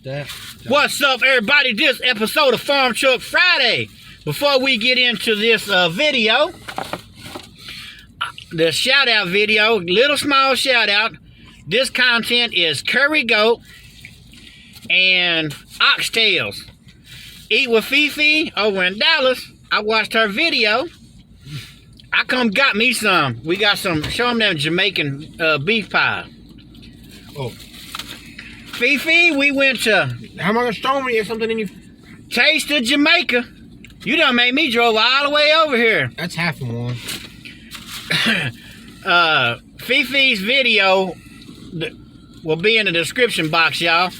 that. What's up, everybody? This episode of Farm Truck Friday. Before we get into this video, the shout out video, little small shout out. This content is curry goat and oxtails. Eat with Fifi over in Dallas. I watched her video. I got me some. We got some. Show them that Jamaican beef pie. Oh. Fifi, we went to. How am I gonna storm you? Something in you? Taste of Jamaica. You done made me drove all the way over here. That's half of one. Fifi's video will be in the description box, y'all.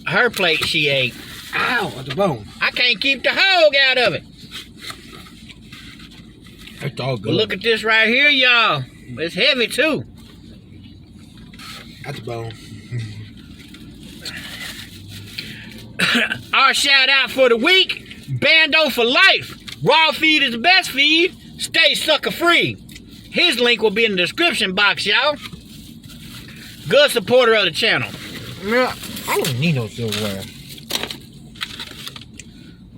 Her plate she ate. Ow, at the bone. I can't keep the hog out of it. That's all good. But look at this right here, y'all. It's heavy too. At the bone. Our shout out for the week, Bando for life. Raw feed is the best feed. Stay sucker free. His link will be in the description box, y'all. Good supporter of the channel. Yeah, I don't need no silverware.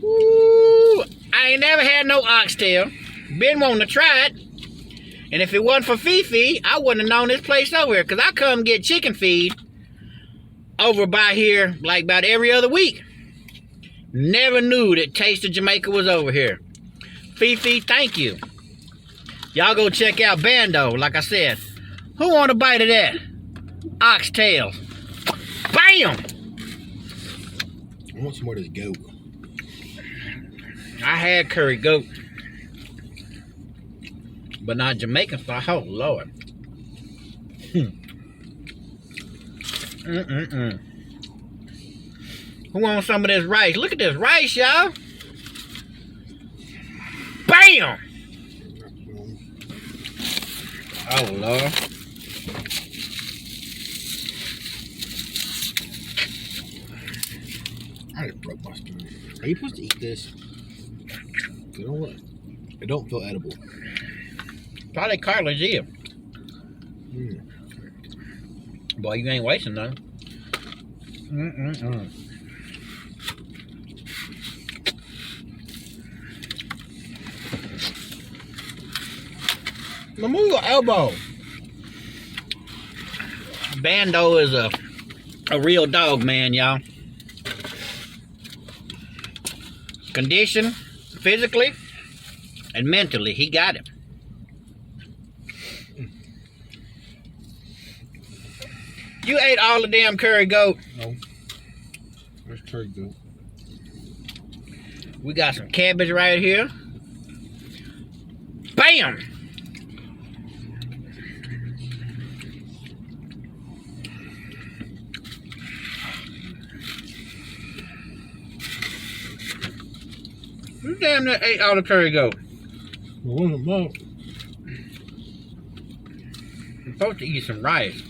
Ooh, I ain't never had no oxtail. Been wanting to try it. And if it wasn't for Fifi, I wouldn't have known this place over here. Because I come get chicken feed over by here like about every other week. Never knew that Taste of Jamaica was over here. Fifi, thank you. Y'all go check out Bando, like I said. Who want a bite of that? Oxtails. Bam! I want some more of this goat. I had curry goat. But not Jamaican style. Oh, Lord. Who wants some of this rice? Look at this rice, y'all. Bam! Oh, Lord. I just broke my spoon. Are you supposed to eat this? You know what? It don't feel edible. Probably cartilage here. Boy, you ain't wasting none. Now move your elbow. Bando is a real dog, man, y'all. Condition, physically, and mentally, he got it. You ate all the damn curry goat. No. Where's curry goat? We got some cabbage right here. Bam! You damn near ate all the curry goat. Well, I'm supposed to eat some rice.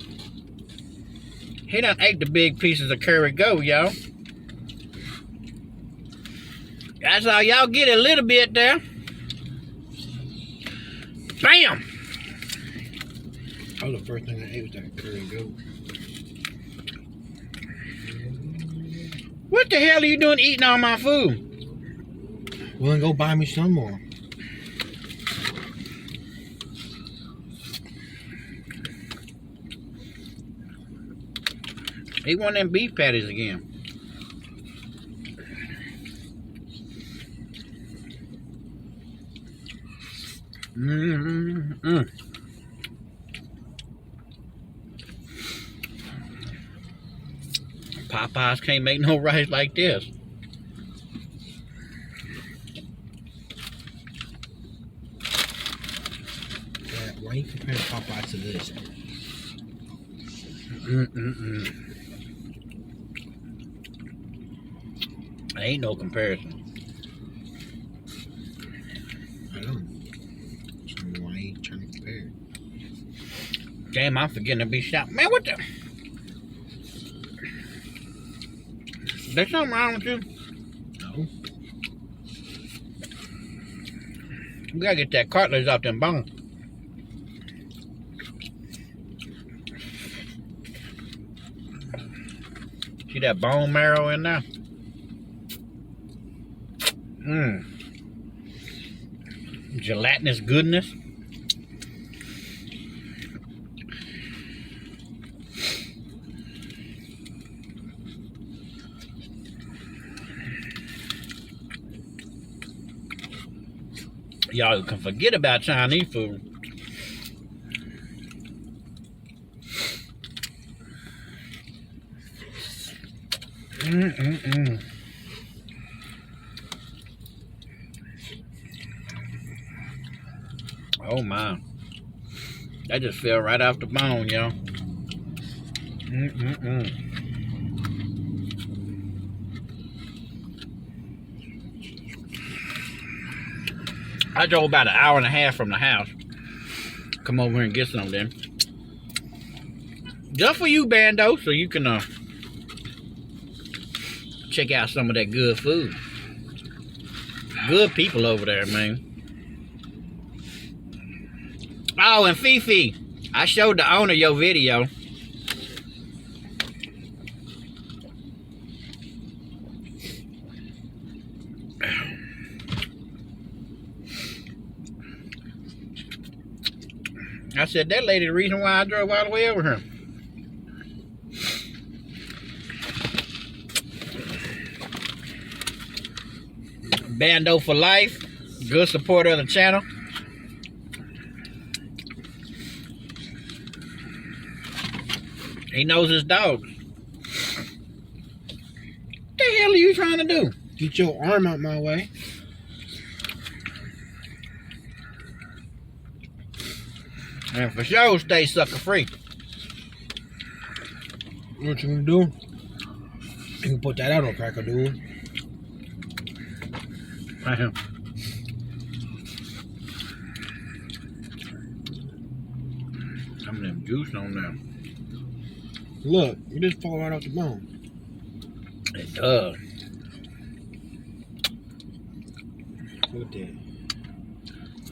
He done ate the big pieces of curry goat, y'all. That's all y'all get a little bit there. Bam! That was the first thing I ate was that curry goat. What the hell are you doing eating all my food? Well, then go buy me some more. He want them beef patties again. Popeyes can't make no rice like this. Yeah, why you compare Popeye to this? Ain't no comparison. I know. So why you trying to compare? Damn, I'm forgetting to be shot. Man, what the? There's something wrong with you? No. We gotta get that cartilage off them bones. See that bone marrow in there? Mmm. Gelatinous goodness. Y'all can forget about Chinese food. Oh my. That just fell right off the bone, y'all. I drove about an hour and a half from the house. Come over here and get some then. Just for you, Bando, so you can check out some of that good food. Good people over there, man. Oh, and Fifi, I showed the owner your video. I said, that lady the reason why I drove all the way over here. Bando for life. Good supporter of the channel. He knows his dogs. What the hell are you trying to do? Get your arm out my way. And for sure, stay sucker free. What you gonna do? You can put that out on cracker, dude. Some of them juice on there. Look, you just fall right off the bone. It does. Look at that.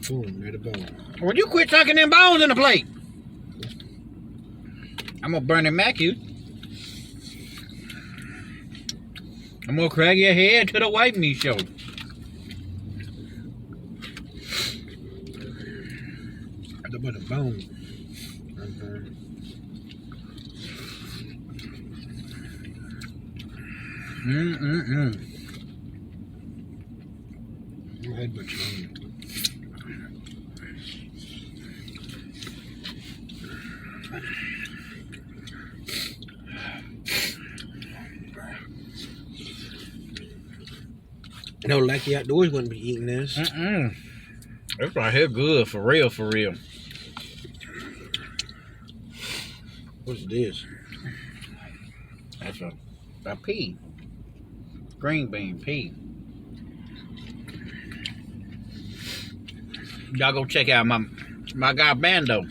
Boom, right the bone. Would you quit tucking them bones in the plate? I'm gonna burn and mac you. I'm gonna crack your head to the white meat show. Right about the bone. Go ahead, but you no, like the outdoors wouldn't be eating this. It's right here good, for real, for real. What's this? That's a pea. Green bean pea. Y'all go check out my guy Bando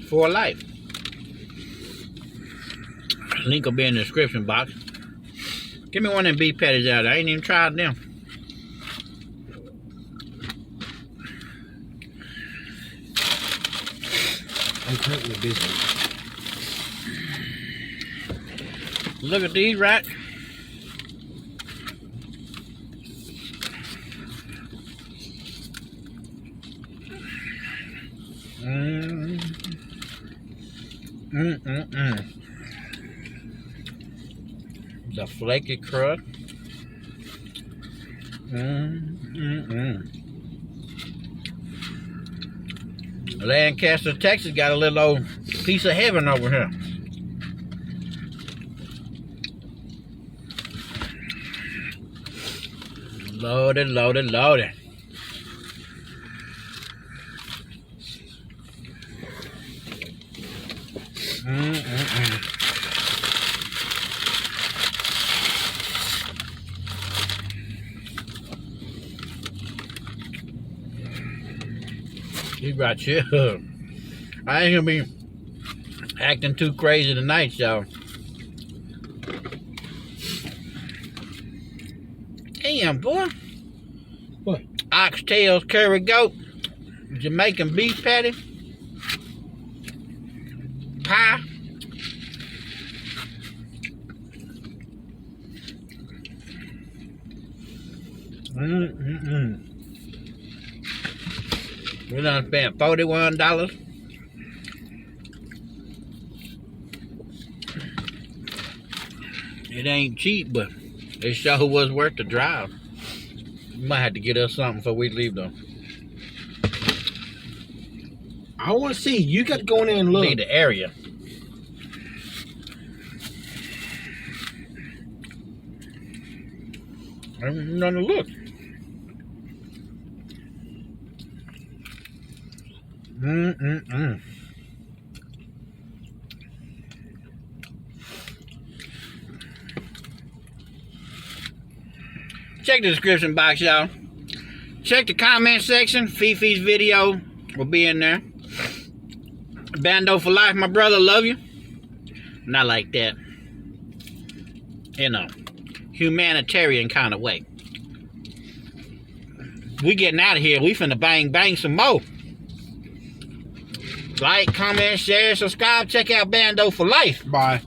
for life. Link will be in the description box. Give me one of them beef patties out there. I ain't even tried them. I'm currently busy. Look at these, right? The flaky crust. Lancaster, Texas got a little old piece of heaven over here. Loaded, loaded, loaded. He right here. I ain't gonna be acting too crazy tonight, y'all. Damn, boy. What? Oxtails, curry goat, Jamaican beef patty, pie, We done spent $41. It ain't cheap, but it sure was worth the drive. We might have to get us something before we leave though. I want to see. You got to go in there and look. Need the area. I'm gonna look. Check the description box, y'all. Check the comment section. Fifi's video will be in there. Bando for life, my brother. Love you. Not like that. In a humanitarian kind of way. We getting out of here. We finna bang some more. Like, comment, share, subscribe. Check out Bando for life. Bye.